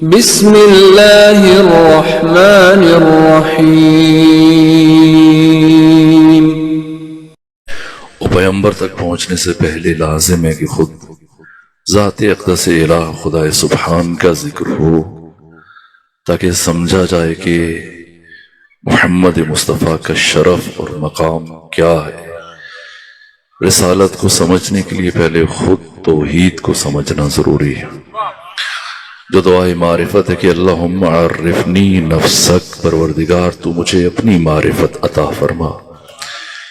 بسم اللہ الرحمن الرحیم۔ پیغمبر تک پہنچنے سے پہلے لازم ہے کہ خود ذات اقدس الہ خدا سبحان کا ذکر ہو، تاکہ سمجھا جائے کہ محمد مصطفیٰ کا شرف اور مقام کیا ہے۔ رسالت کو سمجھنے کے لیے پہلے خود توحید کو سمجھنا ضروری ہے، جو دعائے معرفت ہے کہ اللہم عرفنی نفسک، پروردگار تو مجھے اپنی معرفت عطا فرما۔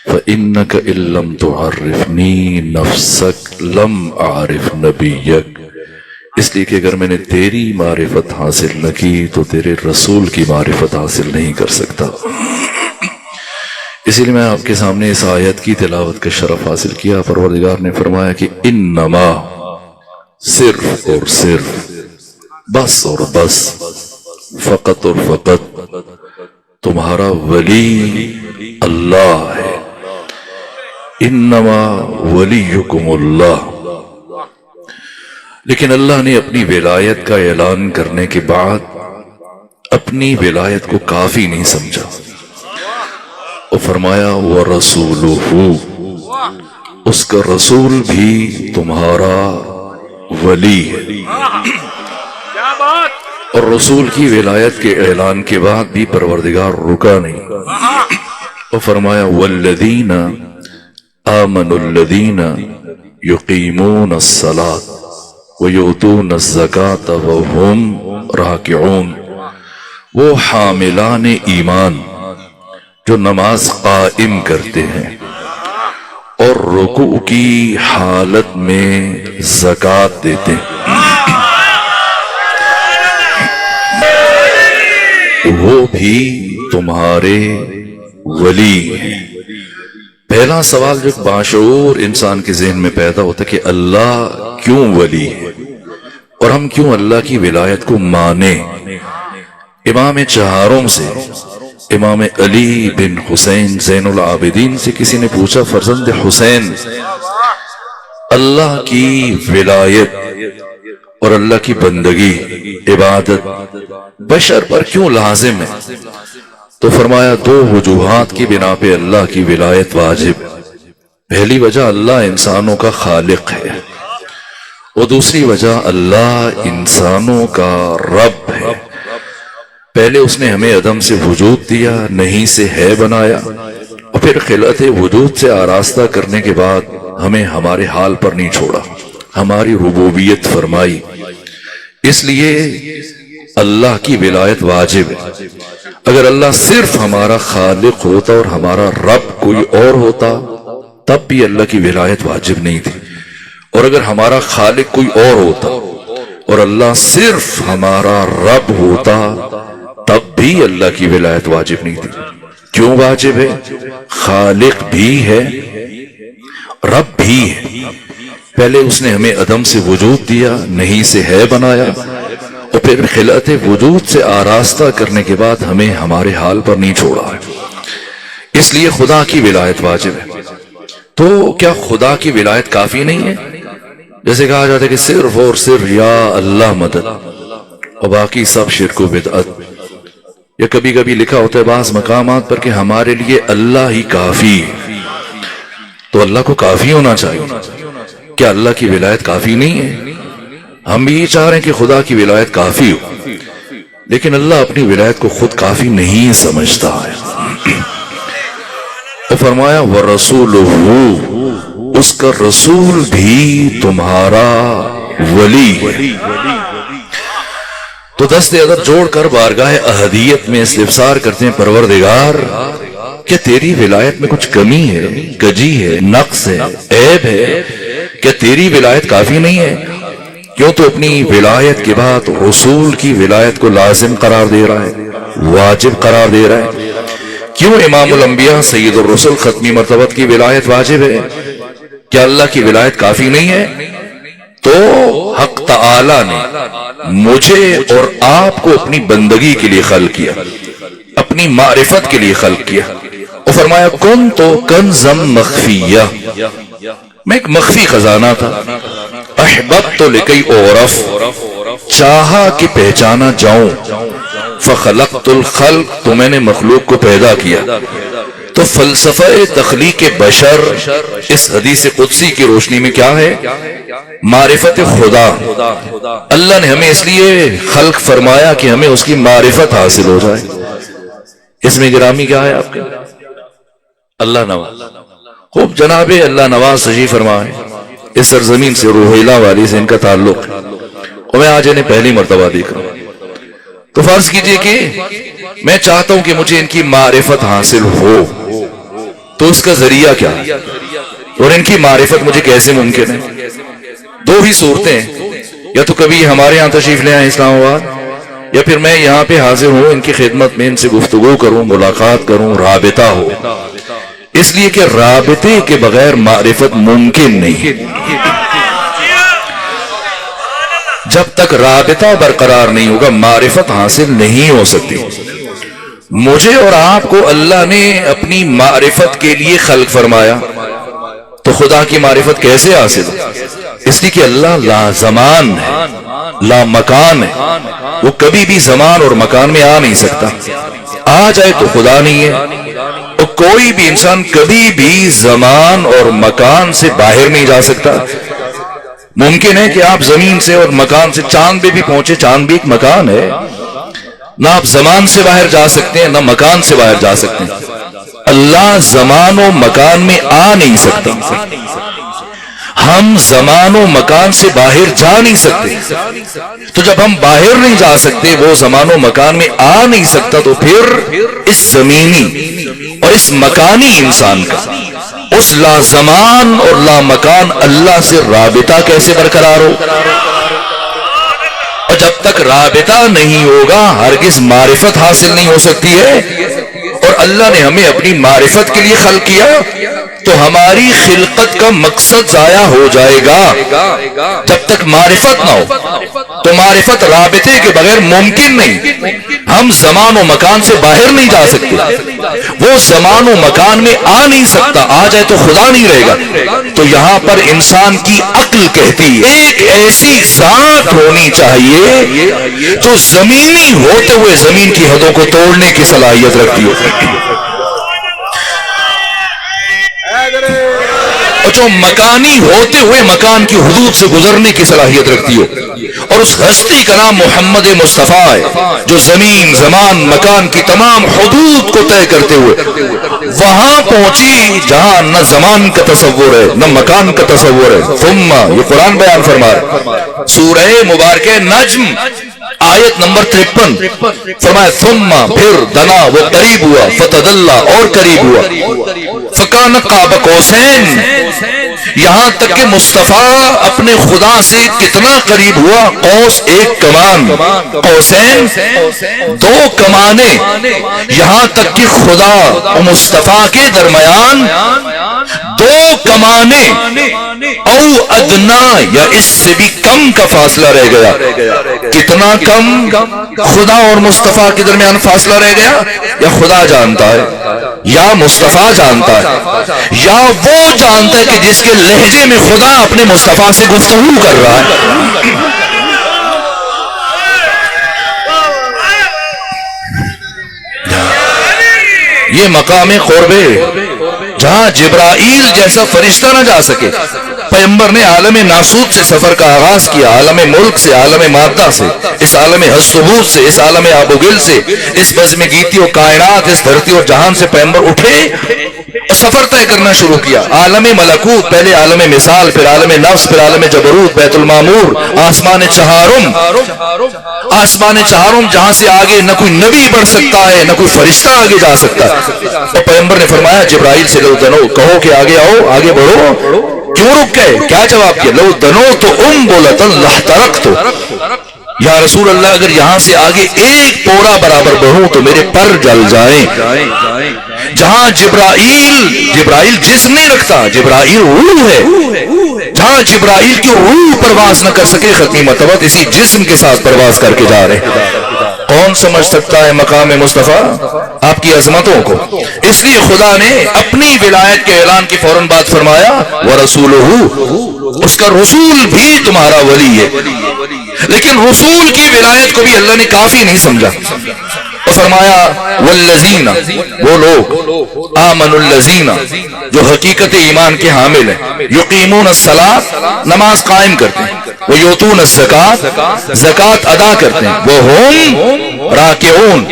فَإِنَّكَ إِن لَّمْ تُعَرِّفْنِي نَفْسَكَ لَمْ أَعْرِفْ نَبِيَّكَ، اس لیے کہ اگر میں نے تیری معرفت حاصل نہ کی تو تیرے رسول کی معرفت حاصل نہیں کر سکتا۔ اسی لیے میں آپ کے سامنے اس آیت کی تلاوت کا شرف حاصل کیا۔ پروردگار نے فرمایا کہ انما، صرف اور صرف، بس اور بس، فقط اور فقط تمہارا ولی اللہ ہے۔ انما ولیکم اللہ۔ لیکن اللہ نے اپنی ولایت کا اعلان کرنے کے بعد اپنی ولایت کو کافی نہیں سمجھا، اور فرمایا وَرَسُولُهُ، اس کا رسول بھی تمہارا ولی ہے۔ اور رسول کی ولایت کے اعلان کے بعد بھی پروردگار رکا نہیں، اور فرمایا وَالَّذِينَ آمَنُوا الَّذِينَ يُقِيمُونَ الصَّلَاةَ وَيُؤْتُونَ الزَّكَاةَ وَهُمْ رَاكِعُونَ، وہ حاملان ایمان جو نماز قائم کرتے ہیں اور رکوع کی حالت میں زکوٰۃ دیتے ہیں، وہ بھی تمہارے ولی ہیں۔ پہلا سوال جو باشعور انسان کے ذہن میں پیدا ہوتا ہے کہ اللہ کیوں ولی ہے اور ہم کیوں اللہ کی ولایت کو مانیں۔ امام چہاروں سے امام علی بن حسین زین العابدین سے کسی نے پوچھا، فرزند حسین، اللہ کی ولایت اور اللہ کی بندگی، عبادت بشر پر کیوں لازم ہے؟ تو فرمایا دو وجوہات کی بنا پہ اللہ کی ولایت واجب ہے۔ پہلی وجہ اللہ انسانوں کا خالق ہے، اور دوسری وجہ اللہ انسانوں کا رب ہے۔ پہلے اس نے ہمیں عدم سے وجود دیا، نہیں سے ہے بنایا، اور پھر خلقت وجود سے آراستہ کرنے کے بعد ہمیں ہمارے حال پر نہیں چھوڑا، ہماری ربوبیت فرمائی۔ اس لیے اللہ کی ولایت واجب ہے۔ اگر اللہ صرف ہمارا خالق ہوتا اور ہمارا رب کوئی اور ہوتا تب بھی اللہ کی ولایت واجب نہیں تھی، اور اگر ہمارا خالق کوئی اور ہوتا اور اللہ صرف ہمارا رب ہوتا تب بھی اللہ کی ولایت واجب نہیں تھی۔ کیوں واجب ہے؟ خالق بھی ہے، رب بھی ہے۔ پہلے اس نے ہمیں عدم سے وجود دیا، نہیں سے ہے بنایا، اور پھر خلقت وجود سے آراستہ کرنے کے بعد ہمیں ہمارے حال پر نہیں چھوڑا ہے۔ اس لیے خدا کی ولایت واجب ہے۔ تو کیا خدا کی ولایت کافی نہیں ہے؟ جیسے کہا جاتا ہے کہ صرف اور صرف یا اللہ مدد، اور باقی سب شرک و بدعت۔ یا کبھی کبھی لکھا ہوتا ہے بعض مقامات پر کہ ہمارے لیے اللہ ہی کافی ہے، تو اللہ کو کافی ہونا چاہیے۔ کیا اللہ کی ولایت کافی نہیں ہے؟ ہم بھی یہ چاہ رہے ہیں کہ خدا کی ولایت کافی ہو، لیکن اللہ اپنی ولایت کو خود کافی نہیں سمجھتا ہے۔ اور فرمایا وَرَسُولُهُ، اس کا رسول بھی تمہارا ولی ہے۔ تو دست ادر جوڑ کر بارگاہ احدیت میں استفسار کرتے ہیں، پروردگار کیا تیری ولایت میں کچھ کمی ہے، کجی ہے، نقص ہے، عیب ہے؟ کیا تیری ولایت کافی نہیں ہے؟ کیوں تو اپنی ولایت کے بعد رسول کی ولایت کو لازم قرار دے رہا ہے، واجب قرار دے رہا ہے؟ کیوں امام الانبیاء سید الرسل ختمی مرتبت کی ولایت واجب ہے؟ کیا اللہ کی ولایت کافی نہیں ہے؟ تو حق تعالی نے مجھے اور آپ کو اپنی بندگی کے لیے خلق کیا، اپنی معرفت کے لیے خلق کیا، اور فرمایا کنت کنزا مخفیہ، میں ایک مخفی خزانہ تھا، احببت لکی اعرف، چاہا کہ پہچانا جاؤں، فخلقت الخلق، تو میں نے مخلوق کو پیدا کیا۔ تو فلسفہ تخلیق بشر اس حدیث قدسی کی روشنی میں کیا ہے؟ معرفت خدا۔ اللہ نے ہمیں اس لیے خلق فرمایا کہ ہمیں اس کی معرفت حاصل ہو جائے۔ اس میں گرامی کیا ہے آپ کے؟ اللہ نواز۔ خوب جناب اللہ نواز تشریف فرمائے، اس سرزمین سے روحیلا والی سے ان کا تعلق ہے، اور میں آج انہیں پہلی مرتبہ دیکھ رہا ہوں۔ تو فرض کیجئے کہ میں چاہتا ہوں کہ مجھے ان کی معرفت حاصل ہو، تو اس کا ذریعہ کیا ہے اور ان کی معرفت مجھے کیسے ممکن ہے؟ دو ہی صورتیں ہیں، یا تو کبھی ہمارے یہاں تشریف لے آئیں اسلام آباد، یا پھر میں یہاں پہ حاضر ہوں، ان کی خدمت میں ان سے گفتگو کروں، ملاقات کروں، رابطہ ہو، اس لیے کہ رابطے کے بغیر معرفت ممکن نہیں۔ جب تک رابطہ برقرار نہیں ہوگا معرفت حاصل نہیں ہو سکتی۔ مجھے اور آپ کو اللہ نے اپنی معرفت کے لیے خلق فرمایا، تو خدا کی معرفت کیسے حاصل ہو؟ اس لیے کہ اللہ لا زمان ہے، لا مکان ہے، وہ کبھی بھی زمان اور مکان میں آ نہیں سکتا۔ آ جائے تو خدا نہیں ہے، اور کوئی بھی انسان کبھی بھی زمان اور مکان سے باہر نہیں جا سکتا۔ ممکن ہے کہ آپ زمین سے اور مکان سے چاند پہ بھی پہنچے، چاند بھی ایک مکان ہے، نہ آپ زمان سے باہر جا سکتے ہیں نہ مکان سے باہر جا سکتے ہیں۔ اللہ زمان و مکان میں آ نہیں سکتا، ہم زمان و مکان سے باہر جا نہیں سکتے۔ تو جب ہم باہر نہیں جا سکتے، وہ زمان و مکان میں آ نہیں سکتا، تو پھر اس زمینی اور اس مکانی انسان کا اس لا زمان اور لا مکان اللہ سے رابطہ کیسے برقرار ہو؟ اور جب تک رابطہ نہیں ہوگا ہرگز معرفت حاصل نہیں ہو سکتی ہے۔ اور اللہ نے ہمیں اپنی معرفت کے لیے خلق کیا، تو ہماری خلقت کا مقصد ضائع ہو جائے گا جب تک معرفت نہ ہو۔ تو معرفت رابطے کے بغیر ممکن نہیں۔ ہم زمان و مکان سے باہر نہیں جا سکتے، وہ زمان و مکان میں آ نہیں سکتا، آ جائے تو خدا نہیں رہے گا۔ تو یہاں پر انسان کی عقل کہتی ہے ایک ایسی ذات ہونی چاہیے جو زمینی ہوتے ہوئے زمین کی حدوں کو توڑنے کی صلاحیت رکھتی ہو، اور جو مکانی ہوتے ہوئے مکان کی حدود سے گزرنے کی صلاحیت رکھتی ہو۔ اور اس ہستی کا نام محمد مصطفیٰ ہے، جو زمین زمان مکان کی تمام حدود کو طے کرتے ہوئے وہاں پہنچی جہاں نہ زمان کا تصور ہے نہ مکان کا تصور ہے۔ ثم، یہ قرآن بیان فرما رہا ہے، سورہ مبارکہ نجم آیت نمبر 53، فرمایا ثم، پھر دنا، وہ قریب ہوا، فتدلا، اور قریب ہوا، فکان قاب قوسین، یہاں تک کہ مصطفیٰ اپنے خدا سے کتنا قریب ہوا؟ قوس، ایک کمان، قوسین، دو کمانے، یہاں تک کہ خدا اور مصطفیٰ کے درمیان دو کمانے او ادنا، یا اس سے بھی کم کا فاصلہ رہ گیا۔ کتنا کم؟ خدا اور مصطفیٰ کے درمیان فاصلہ رہ گیا، یا خدا جانتا ہے یا مصطفیٰ جانتا ہے، یا وہ جانتا ہے کہ جس کے لہجے میں خدا اپنے مصطفیٰ سے گفتگو کر رہا ہے۔ یہ مقام قرب جہاں جبرائیل جیسا فرشتہ نہ جا سکے۔ پیغمبر نے عالم ناسوت سے سفر کا آغاز کیا، عالم ملک سے، عالم مادہ سے، اس عالم حسبوت سے، اس عالم آبوگل سے، اس بزم گیتی و کائنات، اس دھرتی اور جہان سے پیغمبر اٹھے اور سفر طے کرنا شروع کیا۔ عالم ملکوت، پہلے عالم مثال، پھر عالم نفس، پھر عالم جبروت، بیت المعمور، آسمان چہارم، آسمان چہارم جہاں سے آگے نہ کوئی نبی بڑھ سکتا ہے نہ کوئی فرشتہ آگے جا سکتا ہے۔ اور پیغمبر نے فرمایا جبرائیل سے لو دنو، کہو کہ آگے آؤ، آگے بڑھو۔ کیوں رک گئے؟ کیا جواب کیا؟ لو دنو تو بولتن لحترقت، یا رسول اللہ اگر یہاں سے آگے ایک پورا برابر بڑھوں تو میرے پر جل جائیں۔ جہاں جبرائیل جسم نہیں رکھتا، جبرائیل روح ہے، جہاں جبرائیل کی روح پرواز نہ کر سکے، ختمی مرتبہ اسی جسم کے ساتھ پرواز کر کے جا رہے ہیں۔ کون سمجھ سکتا ہے مقام مصطفیٰ آپ کی عظمتوں کو؟ اس لیے خدا نے اپنی ولایت کے اعلان کی فوراً بعد فرمایا وَرَسُولُهُ، اس کا رسول بھی تمہارا ولی ہے۔ لیکن رسول کی ولایت کو بھی اللہ نے کافی نہیں سمجھا، تو فرمایا والذین، وہ لوگ آمنوا الذین، جو حقیقت ایمان کے حامل ہیں، یقیمون الصلاۃ، نماز قائم کرتے ہیں، ویؤتون الزکاۃ، زکوٰۃ ادا کرتے ہیں، وہم راکعون،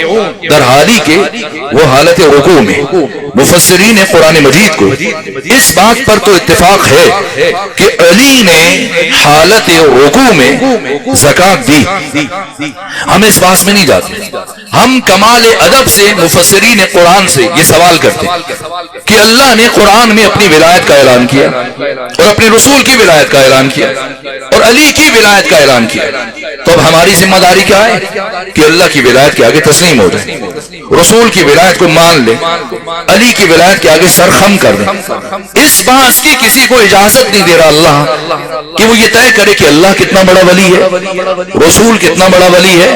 در حالی کے وہ حالت رکوع میں۔ مفسرین قرآن مجید کو اس بات پر تو اتفاق ہے کہ علی نے حالت رکوع میں زکوٰۃ دی۔ ہم اس بات میں نہیں جاتے، ہم کمال ادب سے مفسرین قرآن سے یہ سوال کرتے ہیں کہ اللہ نے قرآن میں اپنی ولایت کا اعلان کیا اور اپنے رسول کی ولایت کا اعلان کیا اور علی کی ولایت کا اعلان کیا، تو اب ہماری ذمہ داری کیا ہے کہ اللہ کی ولایت کے آگے تسلیم ہو جائے، رسول کی ولایت کو مان لے، علی کی ولایت کے آگے سر خم کر دیں۔ اس بات کی کسی کو اجازت نہیں دے رہا اللہ کہ وہ یہ طے کرے کہ اللہ کتنا بڑا ولی ہے، رسول کتنا بڑا ولی ہے،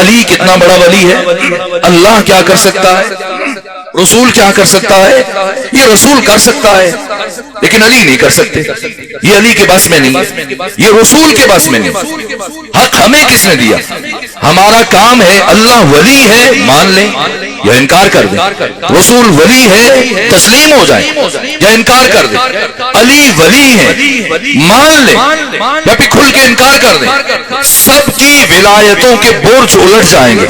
علی کتنا بڑا ولی ہے۔ اللہ کیا کر سکتا ہے، رسول کیا کر سکتا ہے، یہ رسول کر سکتا ہے لیکن علی نہیں کر سکتے، یہ علی کے بس میں نہیں ہے، یہ رسول کے بس میں نہیں۔ حق ہمیں کس نے دیا؟ ہمارا کام ہے اللہ ولی ہے مان لیں یا انکار کر دیں، رسول ولی ہے تسلیم ہو جائیں یا انکار کر دیں، علی ولی ہے مان لیں یا پھر کھل کے انکار کر دیں۔ سب کی ولایتوں کے برج الٹ جائیں گے۔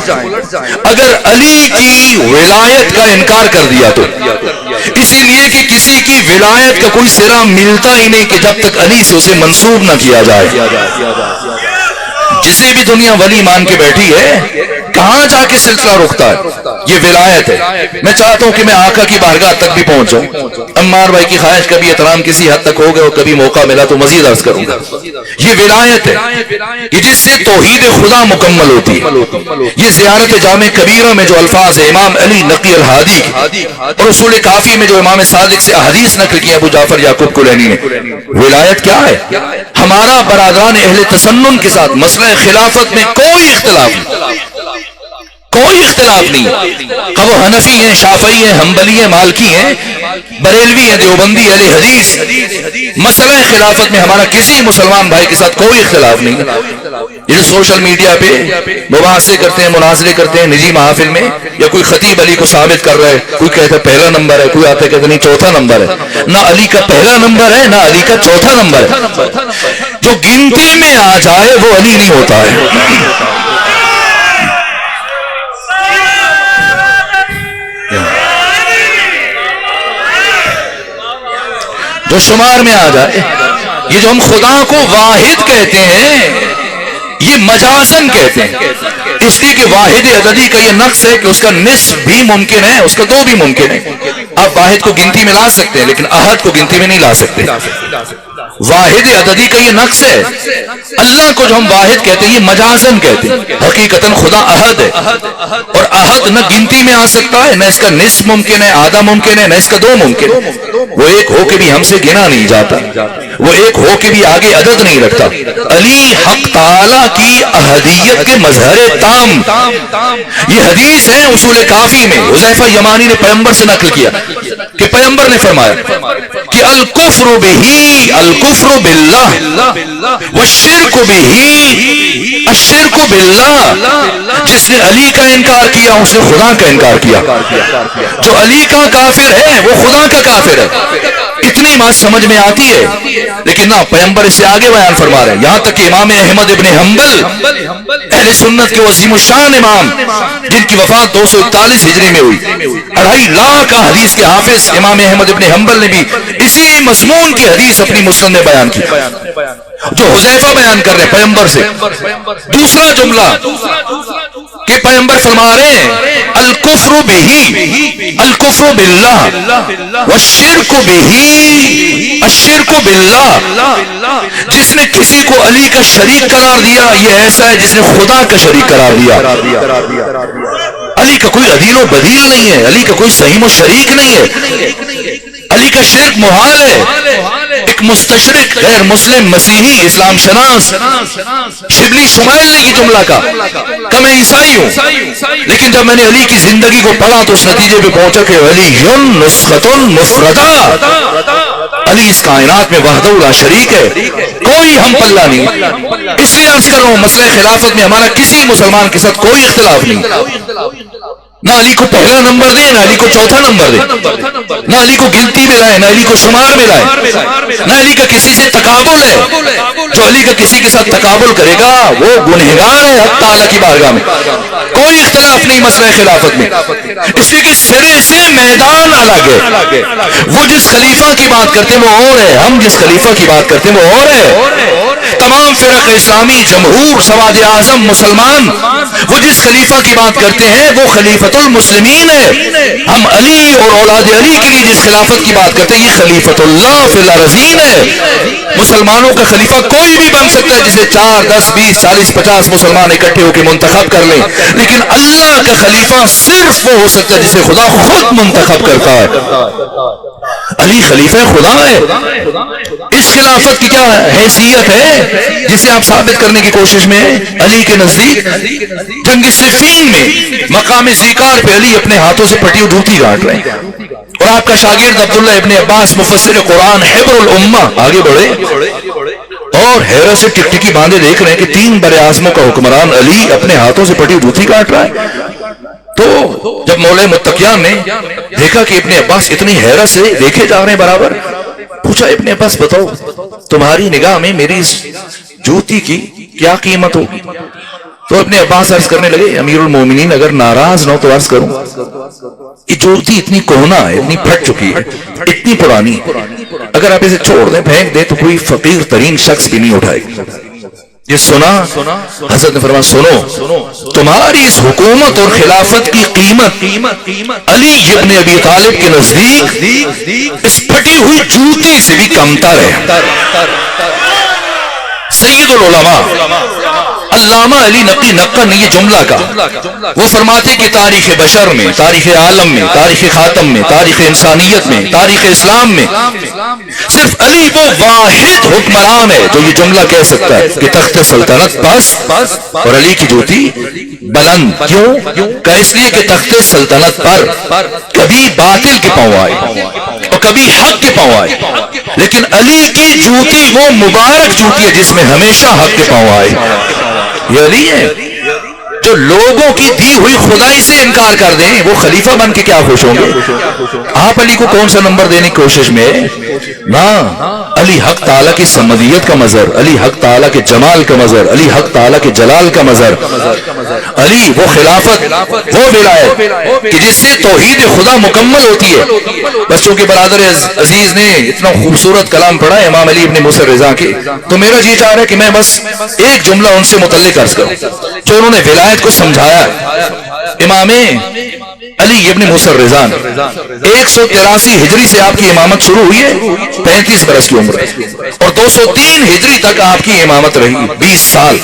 اگر علی کی ولایت کا انکار کر دیا تو اسی لیے کہ کسی کی ولایت کا کوئی سرا ملتا ہی نہیں کہ جب تک علی سے اسے منسوب نہ کیا جائے۔ جسے بھی دنیا ولی مان کے بیٹھی ہے کہاں جا کے سلسلہ رکتا ہے؟ یہ ولایت ہے۔ میں چاہتا ہوں کہ میں آقا کی بارگاہ تک بھی پہنچ جاؤں۔ عمار بھائی کی خواہش کبھی احترام کسی حد تک ہو گئے اور کبھی موقع ملا تو مزید عرض کروں گا۔ یہ ولایت ہے کہ جس سے توحید خدا مکمل ہوتی ہے۔ یہ زیارت جامع کبیرہ میں جو الفاظ ہے امام علی نقی الہادی کی اور اصول کافی میں جو امام صادق سے احادیث نقل کی ابو جعفر یعقوب کلینی نے، ولایت کیا ہے؟ ہمارا برادران اہل تسنن کے ساتھ مسئلہ خلافت میں کوئی اختلاف نہیں، کہ وہ حنفی ہیں، شافعی ہیں، حنبلی ہیں، مالکی ہیں، بریلوی ہیں، دیوبندی، اہل حدیث، مسئلہ خلافت میں ہمارا کسی مسلمان بھائی کے ساتھ کوئی اختلاف نہیں۔ یہ سوشل میڈیا پہ مباحثے کرتے ہیں، مناظرے کرتے ہیں نجی محافل میں، یا کوئی خطیب علی کو ثابت کر رہا ہے، کوئی کہتا ہے پہلا نمبر ہے، کوئی آتا ہے کہتا نہیں چوتھا نمبر ہے۔ نہ علی کا پہلا نمبر ہے نہ علی کا چوتھا نمبر ہے، جو گنتی میں آ جائے وہ علی نہیں ہوتا ہے۔ جو شمار میں آ جائے، یہ جو ہم خدا کو واحد کہتے ہیں یہ مجازن کہتے ہیں، اس لیے کہ واحد عددی کا یہ نقص ہے کہ اس کا نصف بھی ممکن ہے، اس کا دو بھی ممکن ہے۔ آپ واحد کو گنتی میں لا سکتے ہیں لیکن احد کو گنتی میں نہیں لا سکتے۔ واحد عددی کا یہ نقص ہے۔ اللہ کو جو ہم واحد کہتے ہیں یہ مجازن کہتے ہیں، حقیقتاً خدا احد ہے، اور احد نہ گنتی میں آ سکتا ہے، نہ اس کا نصف ممکن ہے، آدھا ممکن ہے، نہ اس کا دو ممکن ہے۔ وہ ایک ہو کے بھی ہم سے گنا نہیں جاتا، وہ ایک ہو کے بھی آگے عدد نہیں رکھتا۔ علی حق تعالی کی احدیت کے مظہر تام، یہ حدیث ہے اصول کافی میں، حذیفہ یمانی نے پیغمبر سے نقل کیا کہ پیغمبر نے فرمایا کہ الکفر بہی الکفر باللہ والشرک بہی الشرک باللہ۔ جس نے علی کا انکار کیا اس نے خدا کا انکار کیا، جو علی کا کافر ہے وہ خدا کا کافر ہے۔ اتنی بات سمجھ میں آتی ہے لیکن نہ، پیغمبر اس سے آگے بیان فرما رہے ہیں، یہاں تک کہ امام احمد ابن حنبل اہل سنت کے عظیم الشان امام، جن کی وفات 241 ہجری میں ہوئی، 2.5 لاکھ حدیث کے حافظ امام احمد ابن حنبل نے بھی اسی مضمون کی حدیث اپنی مسند میں بیان کی جو حذیفہ بیان کر رہے ہیں پیغمبر سے۔ دوسرا جملہ کہ پیغمبر فرما رہے ہیں الکفر بہی الکفر باللہ والشرک بہی الشرک باللہ۔ جس نے کسی کو علی کا شریک قرار دیا یہ ایسا ہے جس نے خدا کا شریک قرار دیا۔ علی کا کوئی عدیل و بدیل نہیں ہے، علی کا کوئی سہیم و شریک نہیں ہے، علی کا شرک محال ہے۔ ایک ایک مستشرق غیر مسلم مسیحی اسلام شناس شبلی شمائل نے یہ جملہ کہا کہ میں عیسائی ہوں، لیکن جب میں نے علی کی زندگی کو پڑھا تو اس نتیجے پہ پہنچا کہ علی نسخۃ مفردہ، علی اس کائنات میں وحدہ لا شریک ہے، کوئی ہم پلہ نہیں۔ اس لیے عرض کر رہا ہوں مسئلہ خلافت میں ہمارا کسی مسلمان کے ساتھ کوئی اختلاف نہیں، نہ علی کو پہلا نمبر دیں، نہ علی کو چوتھا نمبر دیں، نہ علی کو گنتی میں لائے، نہ علی کو شمار میں لائے، نہ علی کا کسی سے تقابل ہے۔ جو علی کا کسی کے ساتھ تقابل کرے گا وہ گنہگار ہے حق تعالیٰ کی بارگاہ میں۔ کوئی اختلاف نہیں مسئلہ خلافت میں، اس لیے کہ سرے سے میدان الگ ہے۔ وہ جس خلیفہ کی بات کرتے ہیں وہ اور ہے، ہم جس خلیفہ کی بات کرتے ہیں وہ اور ہے۔ تمام فرق اسلامی، جمہور، سواد اعظم، مسلمان، وہ جس خلیفہ کی بات کرتے ہیں وہ خلیفۃ المسلمین ہے۔ ہم علی اور اولاد علی کے لیے جس خلافت کی بات کرتے ہیں یہ خلیفۃ اللہ فی الارضین ہے۔ مسلمانوں کا خلیفہ کوئی بھی بن سکتا ہے، جسے 4 10 20 40 50 مسلمان اکٹھے ہو کے منتخب کر لیں، لیکن اللہ کا خلیفہ صرف وہ ہو سکتا ہے جسے خدا خود منتخب کرتا ہے۔ علی خلیفہ خدا ہے۔ اس خلافت کی کیا حیثیت ہے جسے آپ ثابت کرنے کی کوشش میں ہیں؟ علی کے نزدیک جنگ صفین میں مقام ذیکار پہ علی اپنے ہاتھوں سے پٹی ہوئی دھوتی کاٹ رہے ہیں، اور آپ کا شاگرد عبداللہ ابن عباس مفسر قرآن حبر الامہ آگے بڑھے اور حیرت سے ٹکٹکی باندھے دیکھ رہے ہیں کہ 3 بر اعظموں کا حکمران علی اپنے ہاتھوں سے پٹی ہوئی دھوتی کاٹ رہا ہے۔ تو جب مولا متقیان نے دیکھا کہ ابن عباس اتنی حیرت سے دیکھے جا رہے ہیں برابر، پوچھا ابن عباس بتاؤ تمہاری نگاہ میں میری اس جوتی کی کیا قیمت ہوگی؟ تو ابن عباس عرض کرنے لگے امیر المومنین اگر ناراض نہ ہو تو عرض کروں یہ جوتی اتنی کوہنا ہے، اتنی پھٹ چکی ہے، اتنی پرانی، اگر آپ اسے چھوڑ دیں پھینک دیں تو کوئی فقیر ترین شخص بھی نہیں اٹھائے گا۔ یہ سنا حضرت نے فرمایا سنو تمہاری اس حکومت اور خلافت کی قیمت علی ابن ابی طالب کے نزدیک اس پھٹی ہوئی جوتی سے بھی کمتر ہے۔ سید العلماء علامہ علی نقی نقہ نے یہ جملہ کہا، وہ فرماتے کہ تاریخ بشر میں، تاریخ عالم میں، تاریخ خاتم میں، تاریخ انسانیت میں، تاریخ اسلام میں صرف علی وہ واحد حکمران ہے جو یہ جملہ کہہ سکتا ہے کہ تخت سلطنت پس اور علی کی جوتی بلند۔ کیوں کہ اس لیے کہ تخت سلطنت پر کبھی باطل کے پاؤں آئے اور کبھی حق کے پاؤں آئے، لیکن علی کی جوتی وہ مبارک جوتی ہے جس میں ہمیشہ حق کے پاؤں آئے۔ یہ علی ہے جو لوگوں کی دی ہوئی خدائی سے انکار کر دیں، وہ خلیفہ بن کے کیا خوش ہوں گے؟ آپ علی کو کون سا نمبر دینے کی کوشش میں؟ نا، علی حق تعالیٰ کی سمدیت کا مظہر، علی حق تعالیٰ کے جمال کا مظہر، علی حق تعالیٰ کے جلال کا مظہر، علی وہ خلافت، وہ ولایت کہ جس سے توحید خدا مکمل ہوتی ہے۔ بس چونکہ برادر عزیز نے اتنا خوبصورت کلام پڑھا ہے امام علی ابن موسیٰ رضا کے، تو میرا جی چاہ رہا ہے کہ میں بس ایک جملہ ان سے متعلق عرض کروں جو انہوں نے ولایت کو سمجھایا۔ امام علی ابن موسیٰ رضا 183 ہجری سے آپ کی امامت شروع ہوئی ہے، 35 برس کی عمر، اور 203 ہجری تک آپ کی امامت رہی، 20 سال،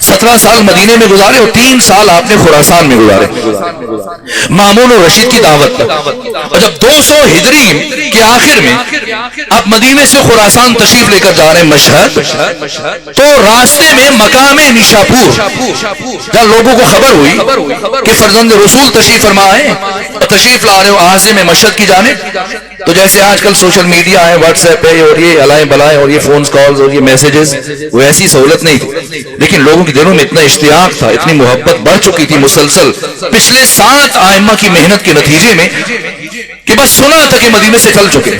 17 سال مدینے میں گزارے اور 3 سال آپ نے خراسان میں گزارے مامون و رشید کی دعوت پر۔ اور جب 200 ہجری کے آخر میں آپ مدینے سے خراسان تشریف لے کر جا رہے ہیں مشہد، تو راستے میں مقام نیشاپور جہاں لوگوں کو خبر ہوئی کہ فرزند رسول تشریف فرما ہے اور تشریف لا رہے ہو اعظم مشہد کی جانب، تو جیسے آج کل سوشل میڈیا ہے، واٹس ایپ ہے اور یہ الائیں بلائیں اور یہ فونز کالز اور یہ میسیجز، وہ ایسی سہولت نہیں تھی، لیکن لوگوں کے دلوں میں اتنا اشتیاق تھا، اتنی محبت بڑھ چکی تھی مسلسل پچھلے 7 ائمہ کی محنت کے نتیجے میں کہ بس سنا تھا کہ مدینے سے چل چکے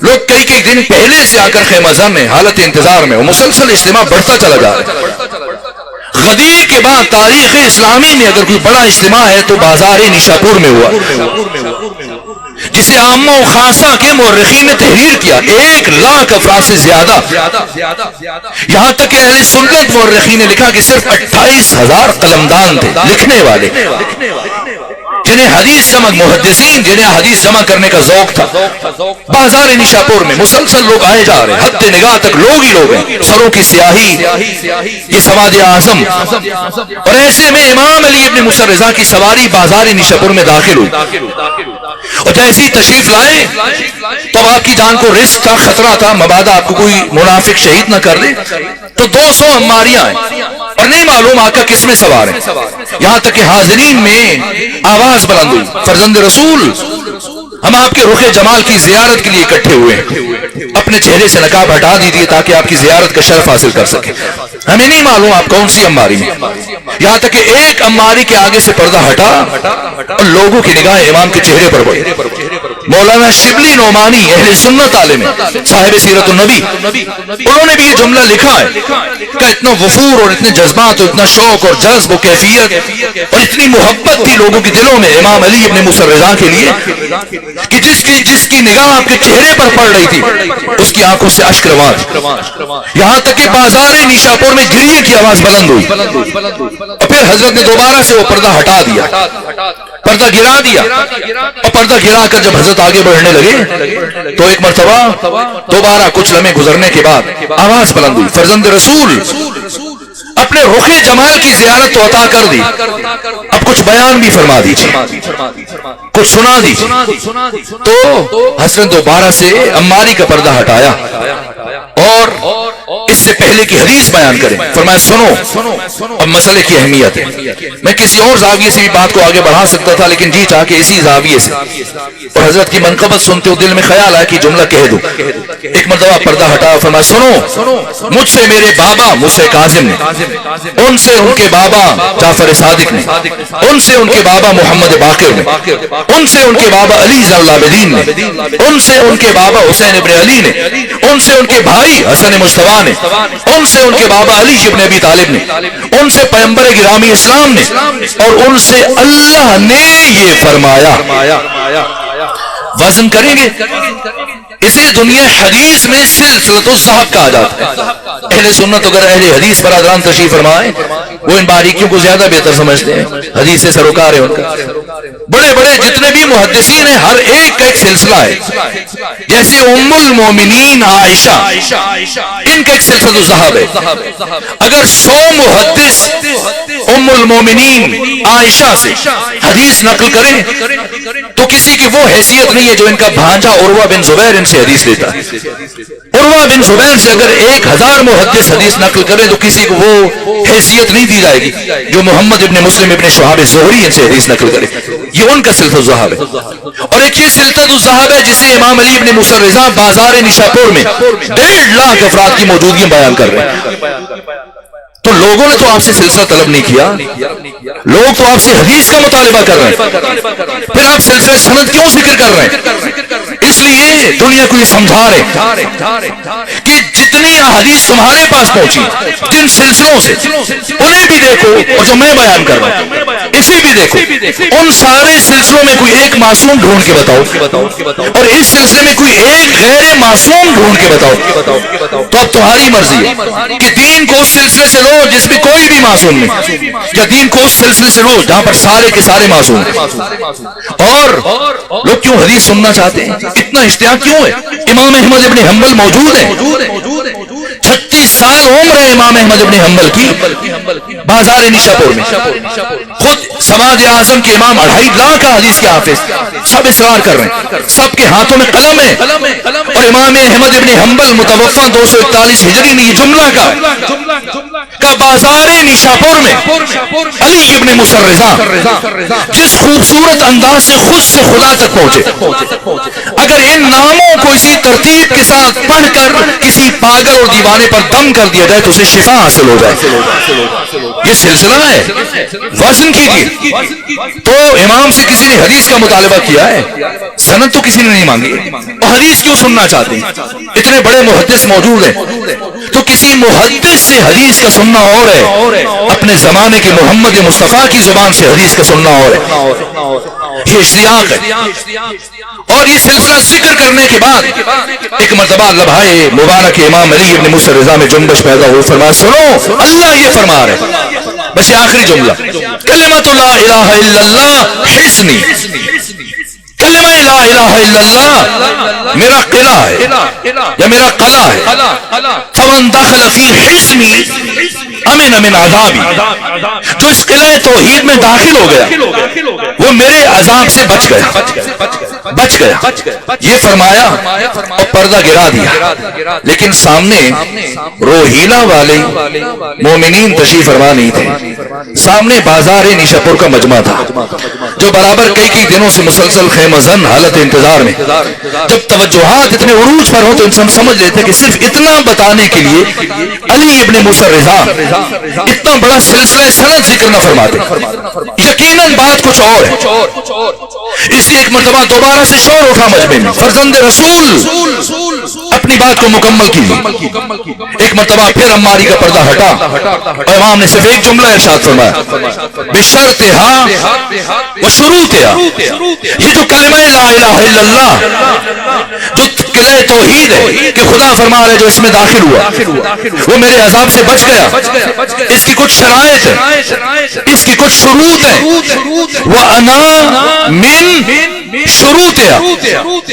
لوگ کئی دن پہلے سے آ کر خیمہ زن میں حالت انتظار میں، اور مسلسل اجتماع بڑھتا چلا جا رہا ہے۔ غدیر کے بعد تاریخ اسلامی میں اگر کوئی بڑا اجتماع ہے تو بازار نیشاپور میں ہوا، جسے عامہ و خاصہ کے مورخین نے تحریر کیا، 1 لاکھ افراد سے زیادہ، یہاں تک کہ اہل سنت مورخین نے لکھا کہ صرف 28,000 قلمدان تھے لکھنے والے، جنہیں حدیث جمع، محدثین جنہیں حدیث جمع کرنے کا ذوق تھا۔ بازار نیشاپور میں مسلسل لوگ آئے جا رہے ہیں، حد نگاہ تک لوگ ہی لوگ ہیں، سروں کی سیاہی، یہ سواد اعظم، اور ایسے میں امام علی ابن موسیٰ رضا کی سواری بازار نیشاپور میں داخل ہوئی۔ اور جیسی تشریف لائے تو آپ کی جان کو رسک کا خطرہ تھا، مبادا آپ کو کوئی منافق شہید نہ کر دے، تو 200 عماریاں ہیں اور نہیں معلوم آقا کس میں سوار ہیں، یہاں تک کہ حاضرین میں آواز بلند ہوئی، فرزند رسول ہم آپ کے رخ جمال کی زیارت کے لیے اکٹھے ہوئے ہیں، اپنے چہرے سے نقاب ہٹا دیجیے تاکہ آپ کی زیارت کا شرف حاصل کر سکیں، ہمیں نہیں معلوم آپ کون سی عماری ہیں، یہاں تک کہ ایک عماری کے آگے سے پردہ ہٹا اور لوگوں کی نگاہ امام کے چہرے پر پڑی۔ مولانا شبلی نعمانی اہل سنت عالم صاحب سیرت النبی، انہوں نے بھی یہ جملہ لکھا ہے کہ اتنا وفور اور اتنے جذبات اور اتنا شوق اور جذب و کیفیت اور اتنی محبت تھی لوگوں کے دلوں میں امام علی ابن موسیٰ الرضا کے لیے کہ جس کی نگاہ آپ کے چہرے پر پڑ رہی تھی اس کی آنکھوں سے اشک رواں تھی، یہاں تک کہ بازار نیشاپور میں گریے کی آواز بلند ہوئی اور پھر حضرت نے دوبارہ سے وہ پردہ ہٹا دیا، پردہ گرا دیا، اور پردہ گرا کر جب حضرت آگے بڑھنے لگے تو ایک مرتبہ دوبارہ کچھ لمحے گزرنے کے بعد آواز بلند ہوئی، فرزند رسول اپنے رخ جمال کی زیارت تو عطا کر دی، اب کچھ بیان بھی فرما دیجیے، کچھ سنا دیجیے۔ تو حضرت نے دوبارہ سے عماری کا پردہ ہٹایا اور اس سے پہلے کی حدیث بیان کریں، فرمایا سنو اب مسئلے کی اہمیت ہے۔ میں کسی اور زاویے سے بھی بات کو آگے بڑھا سکتا تھا لیکن جی چاہ کے اسی زاویے سے، اور حضرت کی منقبت سنتے ہو دل میں خیال آیا کہ جملہ کہہ دوں۔ ایک مرتبہ پردہ ہٹا، فرمایا سنو مجھ سے میرے بابا موسیٰ کاظم نے، ان سے ان کے بابا جعفر صادق نے، ان سے ان کے بابا محمد باقر نے، ان سے ان کے بابا علی زین العابدین نے، ان سے ان کے بابا حسین ابن علی نے، ان سے ان کے بھائی حسن مجتبیٰ نے، ان سے ان کے بابا علی ابن ابی طالب نے، ان سے پیغمبر گرامی اسلام نے، اور ان سے اللہ نے یہ فرمایا۔ وزن کریں گے، اسے دنیا حدیث میں سلسلۃ الذہب کہا جاتا ہے۔ اہل سنت اگر اہل حدیث برادران تشریف فرمائیں وہ ان باریکیوں کو زیادہ بہتر سمجھتے ہیں، حدیث سے سروکار ہے ان کا۔ بڑے بڑے جتنے بھی محدثین ہیں ہر ایک کا ایک سلسلہ ہے، جیسے ام المومنین عائشہ، ان کا ایک سلسلۃ الذہب ہے۔ اگر 100 محدث ام المومنین عائشہ سے حدیث نقل کریں تو کسی کی وہ حیثیت نہیں ہے جو ان کا بھانجا عروہ بن زبیر ان سے حدیث لیتا ہے۔ عروہ بن زبیر سے اگر 1000 محدث حدیث نقل کریں تو کسی کو وہ حیثیت نہیں دی جائے گی جو محمد ابن مسلم ابن شہاب زہری ان سے حدیث نقل کرے، یہ ان کا سلسلۃ الذہب ہے۔ اور ایک یہ سلسلۃ الذہب ہے جسے امام علی ابن موسیٰ الرضا بازار نیشاپور میں 1.5 لاکھ افراد کی موجودگی بیان کر رہے ہیں۔ تو لوگوں نے تو آپ سے سلسلہ طلب نہیں کیا، لوگ تو آپ سے حدیث کا مطالبہ کر رہے ہیں، پھر آپ سلسلہ سند کیوں ذکر کر رہے ہیں؟ اس لیے دنیا کو یہ سمجھا رہے کہ جتنی احادیث تمہارے پاس پہنچی جن سلسلوں سے انہیں بھی دیکھو، اور جو میں بیان کر رہا ہوں اسے بھی دیکھو، ان سارے سلسلوں میں کوئی ایک معصوم ڈھونڈ کے بتاؤ اور اس سلسلے میں کوئی ایک غیر معصوم ڈھونڈ کے بتاؤ، تو اب تمہاری مرضی ہے کہ دین کو اس سلسلے سے لو جس میں کوئی بھی معصوم نہیں، یا دین کو اس سلسلے سے لو جہاں پر سارے کے سارے معصوم ہیں۔ اور لوگ کیوں حدیث سننا چاہتے ہیں، اتنا اشتیاق کیوں ہے؟ امام احمد ابن حنبل موجود ہیں، 36 سال عمر ہے امام احمد ابن حنبل کی، بازار نیشاپور میں خود سماج اعظم کے امام 2.5 لاکھ حدیث کے حافظ، سب اصرار کر رہے ہیں، سب کے ہاتھوں میں قلم ہے، اور امام احمد ابن حنبل متوفہ 241 ہجری میں یہ جملہ کا بازار نیشاپور میں علی ابن موسیٰ الرضا جس خوبصورت انداز سے خود سے خدا تک پہنچے، اگر ان ناموں کو اسی ترتیب کے ساتھ پڑھ کر کسی پاگل اور دیوانے پر دم کر دیا جائے تو اسے شفا حاصل ہو جائے۔ یہ سلسلہ ہے، وزن کیجیے۔ تو امام سے کسی نے حدیث کا مطالبہ کیا ہے، سند تو کسی نے نہیں مانگی، اور حدیث کیوں سننا چاہتے ہیں؟ اتنے بڑے محدث موجود ہیں، تو کسی محدث سے حدیث کا سننا اور ہے، اپنے زمانے کے محمد مصطفیٰ کی زبان سے حدیث کا سننا اور ہے، یہ اشتیاق ہے۔ اور یہ سلسلہ ذکر کرنے کے بعد ایک مرتبہ لبھائے مبارک امام علی ابن موسیٰ الرضا میں جنبش پیدا ہوئی، فرمایا سنو اللہ یہ فرما رہے، بس آخری جملہ، کلمۃ لا الہ الا اللہ حصنی، کلمہ لا الہ الا اللہ میرا قلعہ ہے یا میرا قلعہ ہے، فمن دخل فی حصنی امن من عذابی، جو اس قلعہ توحید میں داخل ہو گیا وہ میرے عذاب سے بچ گیا۔ بچ گیا، یہ فرمایا اور پردہ گرا دیا، لیکن سامنے روہیلا والے مومنین تشریف فرما نہیں تھے، سامنے بازار نیشا پور کا مجمع تھا جو برابر کئی دنوں سے مسلسل خیمہ زن حالت انتظار میں، جب توجہات اتنے عروج پر ہوں تو انسان سمجھ لیتے کہ صرف اتنا بتانے کے لیے علی ابن موسیٰ رضا اتنا بڑا سلسلہ سند ذکر نہ فرماتے، یقیناً بات کچھ اور ہے۔ اس لیے ایک مرتبہ دوبارہ سے شور اٹھا مجمع میں، فرزند رسول اپنی بات کو مکمل کیجیے۔ ایک مرتبہ پھر عماری کا پردہ ہٹا اور امام نے صرف ایک جملہ ارشاد فرمایا، بشرطہا وشروطہا، یہ جو کلمہ لا الہ الا اللہ جو قلعہ توحید ہے کہ خدا فرما رہے جو اس میں داخل ہوا وہ میرے عذاب سے بچ گیا، اس کی کچھ شرائط ہے، اس کی کچھ شروط ہے، وَأَنَا مِن شروطیا،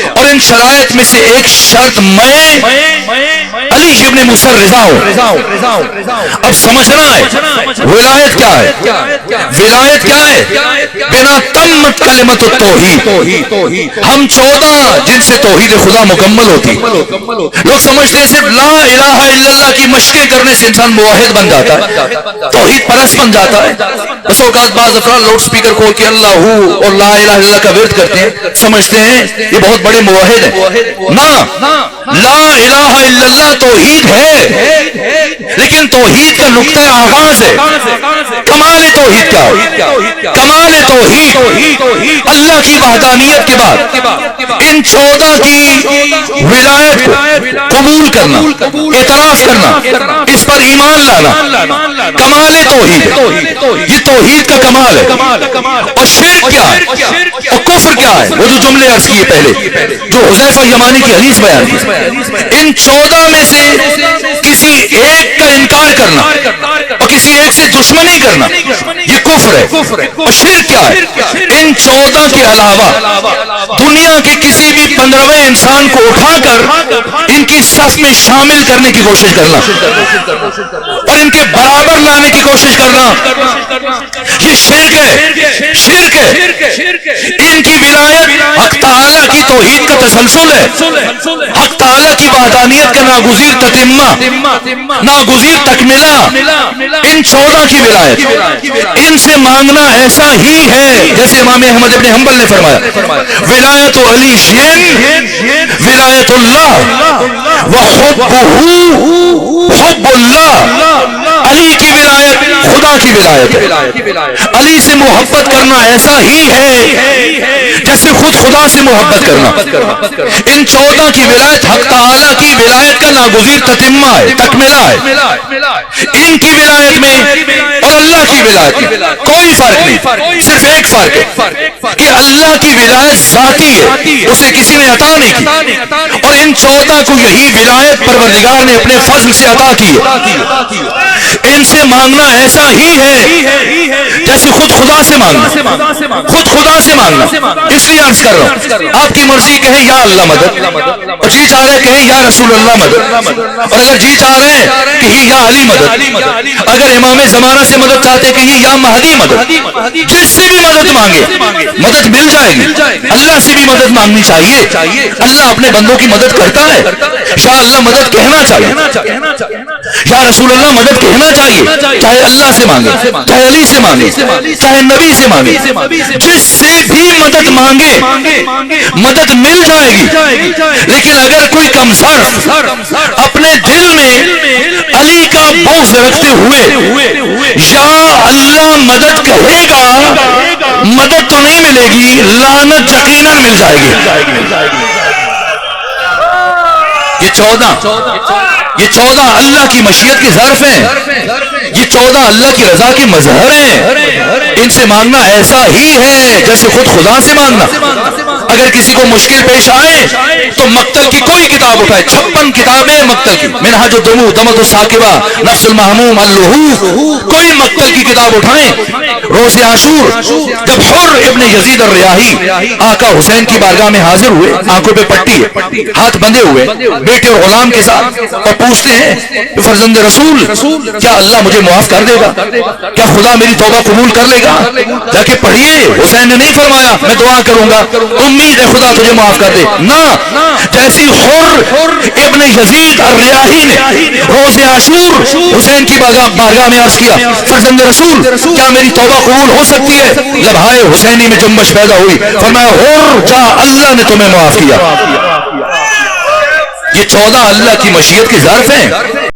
اور ان شرائط میں سے ایک شرط میں علی ابن موسیٰ رضا ہوں۔ اب سمجھنا ہے ولایت کیا ہے، ولایت کیا ہے، بنا تمت کلمت التوحید، ہم 14 جن سے توحید خدا مکمل ہوتی۔ لوگ سمجھتے ہیں صرف لا الہ الا اللہ کی مشقیں کرنے سے انسان موحد بن جاتا ہے، توحید پرست بن جاتا ہے۔ بس اوقات بعض افراد لاؤڈ سپیکر کھول کے اللہ ہو اور لا الہ الا اللہ کا ورد کرتے ہیں، سمجھتے ہیں یہ بہت بڑے موحد ہیں۔ نہ، لا الہ الا اللہ توحید ہے، لیکن توحید کا نقطہ آغاز ہے۔ کمال توحید کیا ہے؟ کمال توحید اللہ کی وحدانیت کے بعد ان 14 کی ولایت کو قبول کرنا، اعتراف کرنا، اس پر ایمان لانا، کمال توحید ہے۔ یہ توحید کا کمال ہے۔ اور شرک کیا ہے اور کفر کیا ہے؟ وہ جو جملے عرض کیے پہلے جو حذیفہ یمانی کی حدیث بیان کی، ان 14 میں سے کسی ایک کا انکار کرنا اور کسی ایک سے دشمنی کرنا یہ کفر ہے۔ اور شرک کیا ہے؟ ان 14 کے علاوہ دنیا کے کسی بھی 15ویں انسان کو اٹھا کر ان کی صف میں شامل کرنے کی کوشش کرنا اور ان کے برابر لانے کی کوشش کرنا، یہ شرک ہے، شرک ہے۔ ان کی ولایت حق تعالیٰ کی توحید کا تسلسل ہے، حق تعالیٰ کی وحدانیت کا ناگزیر تتمہ، ناگزیر تکملہ، ان 14 کی ولایت ان سے مانگنا ایسا ہی ہے جیسے امام احمد ابن حنبل نے فرمایا، ولایت علی ولایت اللہ وحبہ حب اللہ، علی کی ولایت خدا کی ولایت ہے۔ علی سے محبت کرنا ایسا ہی ہے جیسے خود خدا سے محبت کرنا۔ ان 14 کی ولایت حق تعالیٰ کی ولایت کا ناگزیر تتمہ ہے، تکملہ ہے۔ ان کی ولایت میں اور اللہ کی ولایت میں کوئی فرق نہیں، صرف ایک فرق ہے کہ اللہ کی ولایت ذاتی ہے، اسے کسی نے عطا نہیں کی، اور ان 14 کو یہی ولایت پروردگار نے اپنے فضل سے عطا کی ہے۔ ان سے مانگنا ایسا ہی ہے جیسے خود خدا سے مانگنا، خود خدا سے مانگنا۔ اس لیے عرض کر رہا ہوں، آپ کی مرضی کہیں یا اللہ مدد، اور جی چاہ رہے کہیں یا رسول اللہ مدد، اور اگر جی چاہ رہے کہیں یا علی مدد، اگر امام زمانہ سے مدد چاہتے کہیں یا مہدی مدد، جس سے بھی مدد مانگے مدد مل جائے گی۔ اللہ سے بھی مدد مانگنی چاہیے، اللہ اپنے بندوں کی مدد کرتا ہے۔ یا اللہ مدد کہنا چاہیے، یا رسول اللہ مدد کہنا چاہیے، چاہے اللہ سے مانگے، چاہے علی سے مانگے، چاہے نبی سے مانگے، جس سے بھی مدد مانگے مدد مل جائے گی۔ لیکن اگر کوئی کمزر اپنے دل میں علی کا بغض رکھتے ہوئے یا اللہ مدد کہے گا، مدد تو نہیں ملے گی، لعنت یقیناً مل جائے گی۔ یہ 14 اللہ کی مشیت کے ظرف ہیں، یہ 14 اللہ کی رضا کے مظہر ہیں۔ ان سے مانگنا ایسا ہی ہے جیسے خود خدا سے مانگنا۔ اگر کسی کو مشکل پیش آئے تو مقتل کی کوئی کتاب اٹھائے، 56 کتابیں مقتل کی، منہاج الدموع، دمۃ الثاقبہ، نفس المحموم، اللہوف، کوئی مقتل کی کتاب اٹھائیں۔ روز عاشور جب حر ابن یزید الریاحی آقا حسین کی بارگاہ میں حاضر ہوئے، آنکھوں پہ پٹی ہے، ہاتھ بندھے ہوئے، بیٹے اور غلام کے ساتھ، اور پوچھتے ہیں فرزند رسول کیا اللہ مجھے معاف کر دے گا، کیا خدا میری توبہ قبول کر لے گا؟ جا کے پڑھیے، حسین نے نہیں فرمایا میں دعا کروں گا، امید امید ہے خدا تجھے معاف کر دے. نہ جیسی حر ابن یزید الریاحی نے روز عاشور حسین کی بارگاہ میں عرض کیا فرزند رسول کیا میری توبہ قبول ہو سکتی ہے؟ لبہائے حسینی میں جنبش پیدا ہوئی. فرمایا حر جا اللہ نے تمہیں معاف کیا. یہ 14 اللہ کی مشیت کے ظرف ہیں.